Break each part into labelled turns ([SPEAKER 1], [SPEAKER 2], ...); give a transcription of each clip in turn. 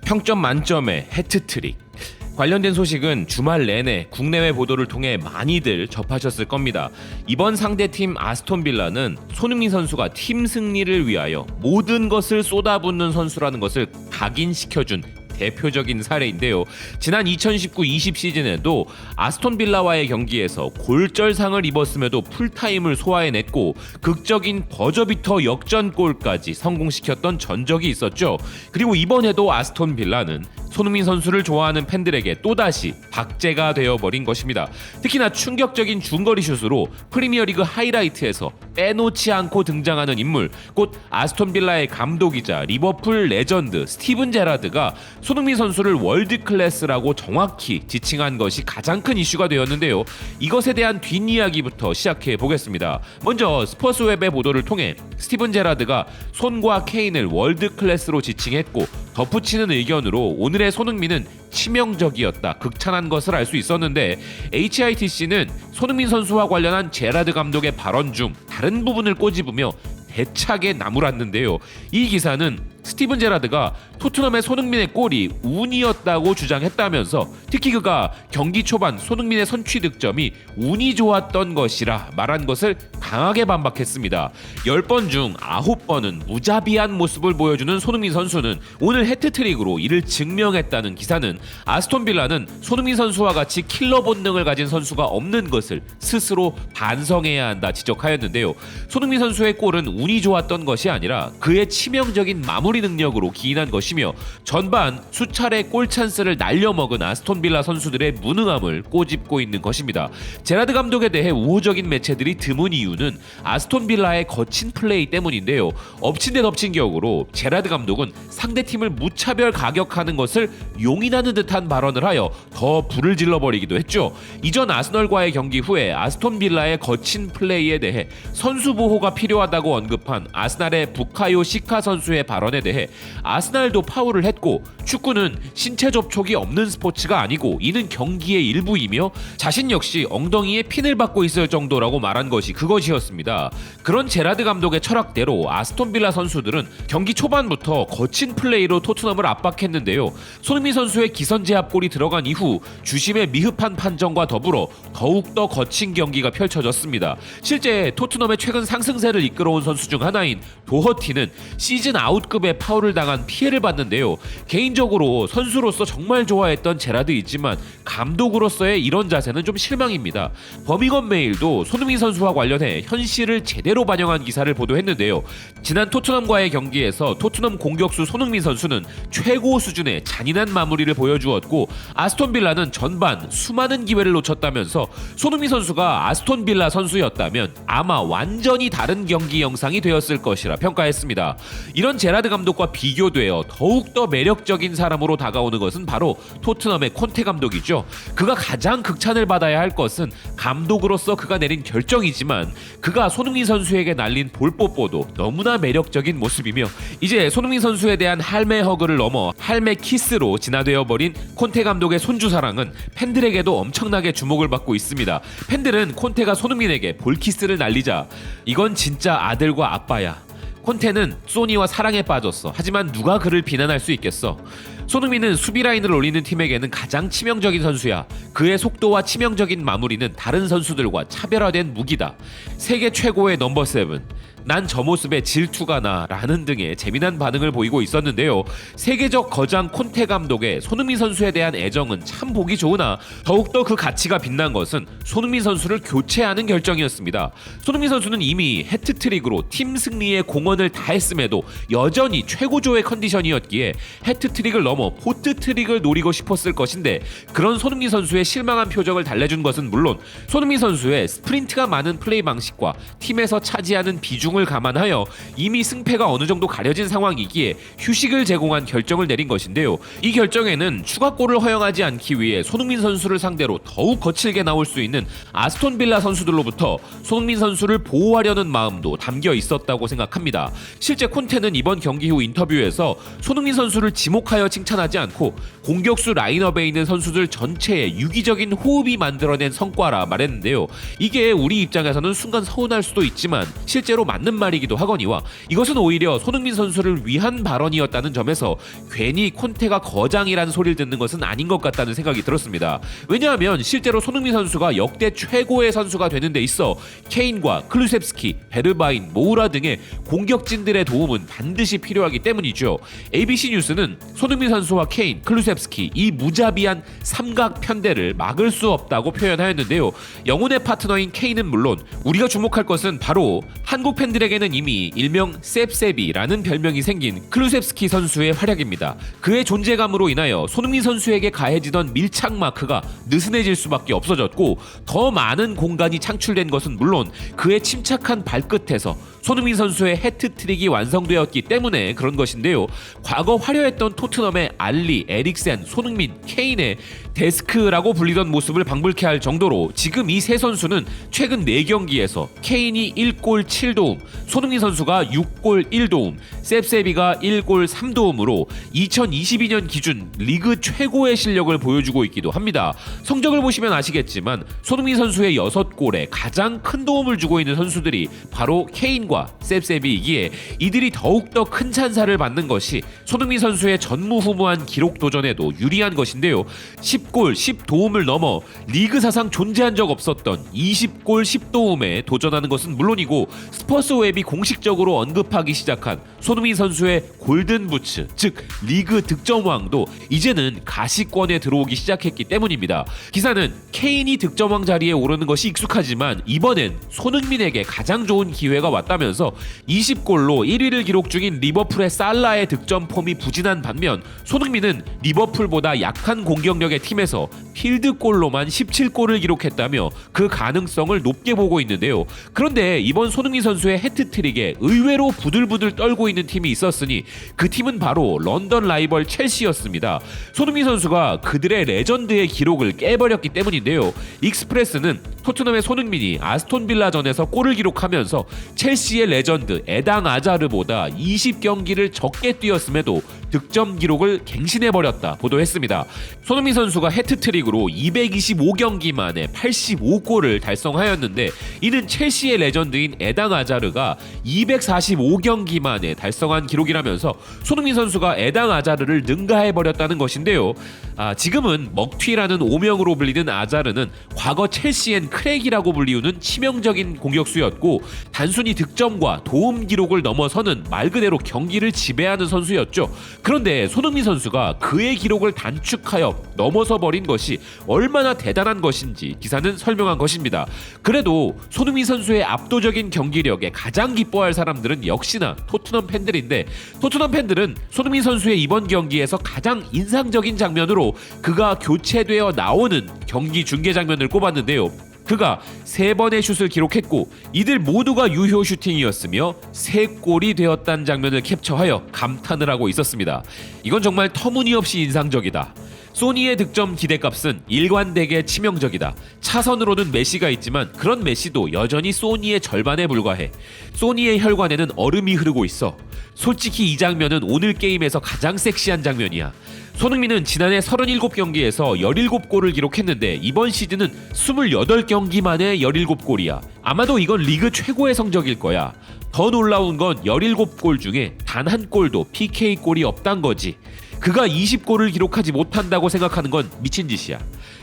[SPEAKER 1] 평점 만점의 해트트릭. 관련된 소식은 주말 내내 국내외 보도를 통해 많이들 접하셨을 겁니다. 이번 상대팀 아스톤 빌라는 손흥민 선수가 팀 승리를 위하여 모든 것을 쏟아붓는 선수라는 것을 각인시켜준 대표적인 사례인데요. 지난 2019-20 시즌에도 아스톤 빌라와의 경기에서 골절상을 입었음에도 풀타임을 소화해냈고 극적인 버저비터 역전골까지 성공시켰던 전적이 있었죠. 그리고 이번에도 아스톤 빌라는 손흥민 선수를 좋아하는 팬들에게 또다시 박제가 되어버린 것입니다. 특히나 충격적인 중거리 슛으로 프리미어리그 하이라이트에서 빼놓지 않고 등장하는 인물, 곧 아스톤 빌라의 감독이자 리버풀 레전드 스티븐 제라드가 손흥민 선수를 월드클래스라고 정확히 지칭한 것이 가장 큰 이슈가 되었는데요. 이것에 대한 뒷이야기부터 시작해 보겠습니다. 먼저 스퍼스웹의 보도를 통해 스티븐 제라드가 손과 케인을 월드클래스로 지칭했고 덧붙이는 의견으로 오늘의 손흥민은 치명적이었다, 극찬한 것을 알 수 있었는데 HITC는 손흥민 선수와 관련한 제라드 감독의 발언 중 다른 부분을 꼬집으며 대차게 나무랐는데요. 이 기사는 스티븐 제라드가 토트넘의 손흥민의 골이 운이었다고 주장했다면서 특히 그가 경기 초반 손흥민의 선취 득점이 운이 좋았던 것이라 말한 것을 강하게 반박했습니다. 10번 중 9번은 무자비한 모습을 보여주는 손흥민 선수는 오늘 해트트릭으로 이를 증명했다는 기사는 아스톤 빌라는 손흥민 선수와 같이 킬러 본능을 가진 선수가 없는 것을 스스로 반성해야 한다 지적하였는데요. 손흥민 선수의 골은 운이 좋았던 것이 아니라 그의 치명적인 마무리 능력으로 기인한 것이며 전반 수차례 골 찬스를 날려먹은 아스톤 빌라 선수들의 무능함을 꼬집고 있는 것입니다. 제라드 감독에 대해 우호적인 매체들이 드문 이유는 아스톤 빌라의 거친 플레이 때문인데요. 엎친 데 덮친 격으로 제라드 감독은 상대팀을 무차별 가격하는 것을 용인하는 듯한 발언을 하여 더 불을 질러버리기도 했죠. 이전 아스널과의 경기 후에 아스톤 빌라의 거친 플레이에 대해 선수 보호가 필요하다고 언급한 아스날의 부카요 시카 선수의 발언에 대해 아스날도 파울을 했고 축구는 신체 접촉이 없는 스포츠가 아니고 이는 경기의 일부이며 자신 역시 엉덩이에 핀을 받고 있을 정도라고 말한 것이 그것이었습니다. 그런 제라드 감독의 철학대로 아스톤 빌라 선수들은 경기 초반부터 거친 플레이로 토트넘을 압박했는데요. 손흥민 선수의 기선제압골이 들어간 이후 주심의 미흡한 판정과 더불어 더욱더 거친 경기가 펼쳐졌습니다. 실제 토트넘의 최근 상승세를 이끌어온 선수 중 하나인 도허티는 시즌 아웃급의 파울을 당한 피해를 봤는데요. 개인적으로 선수로서 정말 좋아했던 제라드이지만 감독으로서의 이런 자세는 좀 실망입니다. 버밍엄 메일도 손흥민 선수와 관련해 현실을 제대로 반영한 기사를 보도했는데요. 지난 토트넘과의 경기에서 토트넘 공격수 손흥민 선수는 최고 수준의 잔인한 마무리를 보여주었고 아스톤 빌라는 전반 수많은 기회를 놓쳤다면서 손흥민 선수가 아스톤 빌라 선수였다면 아마 완전히 다른 경기 영상이 되었을 것이라 평가했습니다. 이런 제라드 감독과 비교되어 더욱더 매력적인 사람으로 다가오는 것은 바로 토트넘의 콘테 감독이죠. 그가 가장 극찬을 받아야 할 것은 감독으로서 그가 내린 결정이지만 그가 손흥민 선수에게 날린 볼뽀뽀도 너무나 매력적인 모습이며 이제 손흥민 선수에 대한 할매 허그를 넘어 할매 키스로 진화되어 버린 콘테 감독의 손주사랑은 팬들에게도 엄청나게 주목을 받고 있습니다. 팬들은 콘테가 손흥민에게 볼키스를 날리자 이건 진짜 아들과 아빠야. 콘테는 소니와 사랑에 빠졌어. 하지만 누가 그를 비난할 수 있겠어. 손흥민은 수비 라인을 올리는 팀에게는 가장 치명적인 선수야. 그의 속도와 치명적인 마무리는 다른 선수들과 차별화된 무기다. 세계 최고의 넘버 7. 난 저 모습에 질투가 나 라는 등의 재미난 반응을 보이고 있었는데요. 세계적 거장 콘테 감독의 손흥민 선수에 대한 애정은 참 보기 좋으나 더욱더 그 가치가 빛난 것은 손흥민 선수를 교체하는 결정이었습니다. 손흥민 선수는 이미 해트트릭으로 팀 승리에 공헌을 다했음에도 여전히 최고조의 컨디션이었기에 해트트릭을 넘어 포트트릭을 노리고 싶었을 것인데 그런 손흥민 선수의 실망한 표정을 달래준 것은 물론 손흥민 선수의 스프린트가 많은 플레이 방식과 팀에서 차지하는 비중을 감안하여 이미 승패가 어느 정도 가려진 상황이기에 휴식을 제공한 결정을 내린 것인데요. 이 결정에는 추가골을 허용하지 않기 위해 손흥민 선수를 상대로 더욱 거칠게 나올 수 있는 아스톤 빌라 선수들로부터 손흥민 선수를 보호하려는 마음도 담겨 있었다고 생각합니다. 실제 콘테는 이번 경기 후 인터뷰에서 손흥민 선수를 지목하여 칭찬하지 않고 공격수 라인업에 있는 선수들 전체의 유기적인 호흡이 만들어낸 성과라 말했는데요. 이게 우리 입장에서는 순간 서운할 수도 있지만 실제로 맞는 맞는 말이기도 하거니와 이것은 오히려 손흥민 선수를 위한 발언이었다는 점에서 괜히 콘테가 거장이라는 소리를 듣는 것은 아닌 것 같다는 생각이 들었습니다. 왜냐하면 실제로 손흥민 선수가 역대 최고의 선수가 되는 데 있어 케인과 클루셉스키, 베르바인, 모우라 등의 공격진들의 도움은 반드시 필요하기 때문이죠. ABC 뉴스는 손흥민 선수와 케인, 클루셉스키 이 무자비한 삼각 편대를 막을 수 없다고 표현하였는데요. 영혼의 파트너인 케인은 물론 우리가 주목할 것은 바로 한국 팬들에게는 이미 일명 셉셉이라는 별명이 생긴 클루셉스키 선수의 활약입니다. 그의 존재감으로 인하여 손흥민 선수에게 가해지던 밀착 마크가 느슨해질 수밖에 없어졌고 더 많은 공간이 창출된 것은 물론 그의 침착한 발끝에서 손흥민 선수의 해트트릭이 완성되었기 때문에 그런 것인데요. 과거 화려했던 토트넘의 알리, 에릭센, 손흥민, 케인의 데스크라고 불리던 모습을 방불케 할 정도로 지금 이 세 선수는 최근 4경기에서 케인이 1골 7도움, 손흥민 선수가 6골 1도움, 셉셉이가 1골 3도움으로 2022년 기준 리그 최고의 실력을 보여주고 있기도 합니다. 성적을 보시면 아시겠지만 손흥민 선수의 6골에 가장 큰 도움을 주고 있는 선수들이 바로 케인과 셉셉이기에 이들이 더욱더 큰 찬사를 받는 것이 손흥민 선수의 전무후무한 기록 도전에도 유리한 것인데요. 10골 10도움을 넘어 리그 사상 존재한 적 없었던 20골 10도움에 도전하는 것은 물론이고 스퍼스 웹이 공식적으로 언급하기 시작한 손흥민 선수의 골든부츠, 즉 리그 득점왕도 이제는 가시권에 들어오기 시작했기 때문입니다. 기사는 케인이 득점왕 자리에 오르는 것이 익숙하지만 이번엔 손흥민에게 가장 좋은 기회가 왔다면서 20골로 1위를 기록 중인 리버풀의 살라의 득점 폼이 부진한 반면 손흥민은 리버풀보다 약한 공격력의 팀에서 필드골로만 17골을 기록했다며 그 가능성을 높게 보고 있는데요. 그런데 이번 손흥민 선수의 해트트릭에 의외로 부들부들 떨고 있는 팀이 있었으니 그 팀은 바로 런던 라이벌 첼시였습니다. 손흥민 선수가 그들의 레전드의 기록을 깨버렸기 때문인데요. 익스프레스는 토트넘의 손흥민이 아스톤 빌라전에서 골을 기록하면서 첼시의 레전드 에당 아자르보다 20경기를 적게 뛰었음에도 득점 기록을 갱신해버렸다 보도했습니다. 손흥민 선수가 해트트릭으로 225경기 만에 85골을 달성하였는데 이는 첼시의 레전드인 에당 아자르가 245경기 만에 달성한 기록이라면서 손흥민 선수가 에당 아자르를 능가해버렸다는 것인데요. 지금은 먹튀라는 오명으로 불리는 아자르는 과거 첼시엔 크랙이라고 불리우는 치명적인 공격수였고 단순히 득점과 도움 기록을 넘어서는 말 그대로 경기를 지배하는 선수였죠. 그런데 손흥민 선수가 그의 기록을 단축하여 넘어서 버린 것이 얼마나 대단한 것인지 기사는 설명한 것입니다. 그래도 손흥민 선수의 압도적인 경기력에 가장 기뻐할 사람들은 역시나 토트넘 팬들인데 토트넘 팬들은 손흥민 선수의 이번 경기에서 가장 인상적인 장면으로 그가 교체되어 나오는 경기 중계 장면을 꼽았는데요. 그가 3번의 슛을 기록했고 이들 모두가 유효 슈팅이었으며 3골이 되었다는 장면을 캡처하여 감탄을 하고 있었습니다. 이건 정말 터무니없이 인상적이다. 소니의 득점 기대값은 일관되게 치명적이다. 차선으로는 메시가 있지만 그런 메시도 여전히 소니의 절반에 불과해. 소니의 혈관에는 얼음이 흐르고 있어. 솔직히 이 장면은 오늘 게임에서 가장 섹시한 장면이야. 손흥민은 지난해 37경기에서 17골을 기록했는데 이번 시즌은 28경기 만에 17골이야. 아마도 이건 리그 최고의 성적일 거야. 더 놀라운 건 17골 중에 단 한 골도 PK골이 없단 거지. 그가 20골을 기록하지 못한다고 생각하는 건 미친 짓이야.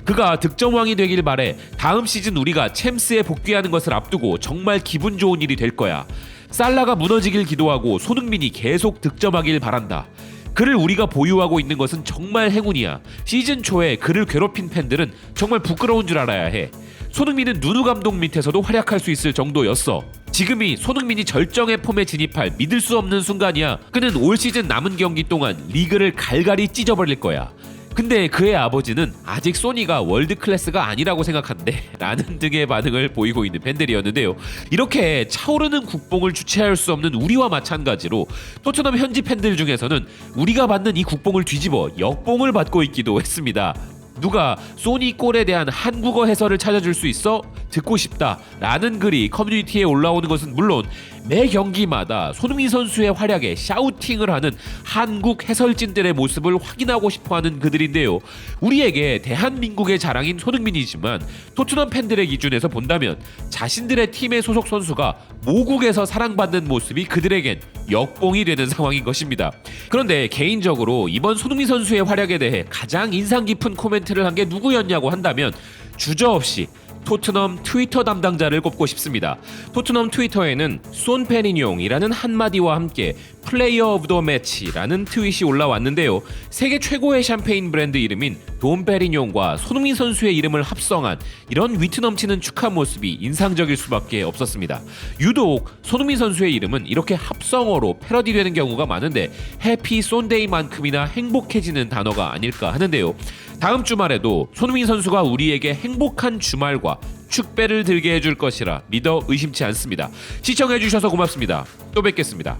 [SPEAKER 1] 그가 득점왕이 되길 바래. 다음 시즌 우리가 챔스에 복귀하는 것을 앞두고 정말 기분 좋은 일이 될 거야. 살라가 무너지길 기도하고 손흥민이 계속 득점하길 바란다. 그를 우리가 보유하고 있는 것은 정말 행운이야. 시즌 초에 그를 괴롭힌 팬들은 정말 부끄러운 줄 알아야 해. 손흥민은 누누 감독 밑에서도 활약할 수 있을 정도였어. 지금이 손흥민이 절정의 폼에 진입할 믿을 수 없는 순간이야. 그는 올 시즌 남은 경기 동안 리그를 갈갈이 찢어버릴 거야. 근데 그의 아버지는 아직 소니가 월드 클래스가 아니라고 생각한대 라는 등의 반응을 보이고 있는 팬들이었는데요. 이렇게 차오르는 국뽕을 주체할 수 없는 우리와 마찬가지로 토트넘 현지 팬들 중에서는 우리가 받는 이 국뽕을 뒤집어 역뽕을 받고 있기도 했습니다. 누가 소니 골에 대한 한국어 해설을 찾아줄 수 있어? 듣고 싶다 라는 글이 커뮤니티에 올라오는 것은 물론 매 경기마다 손흥민 선수의 활약에 샤우팅을 하는 한국 해설진들의 모습을 확인하고 싶어하는 그들인데요. 우리에게 대한민국의 자랑인 손흥민이지만 토트넘 팬들의 기준에서 본다면 자신들의 팀의 소속 선수가 모국에서 사랑받는 모습이 그들에겐 역봉이 되는 상황인 것입니다. 그런데 개인적으로 이번 손흥민 선수의 활약에 대해 가장 인상 깊은 코멘트를 한 게 누구였냐고 한다면 주저없이 토트넘 트위터 담당자를 꼽고 싶습니다. 토트넘 트위터에는 손 페리뇽이라는 한마디와 함께 플레이어 오브 더 매치라는 트윗이 올라왔는데요. 세계 최고의 샴페인 브랜드 이름인 돈 페리뇽과 손흥민 선수의 이름을 합성한 이런 위트 넘치는 축하 모습이 인상적일 수밖에 없었습니다. 유독 손흥민 선수의 이름은 이렇게 합성어로 패러디되는 경우가 많은데 해피 손데이만큼이나 행복해지는 단어가 아닐까 하는데요. 다음 주말에도 손흥민 선수가 우리에게 행복한 주말과 축배를 들게 해줄 것이라 믿어 의심치 않습니다. 시청해주셔서 고맙습니다. 또 뵙겠습니다.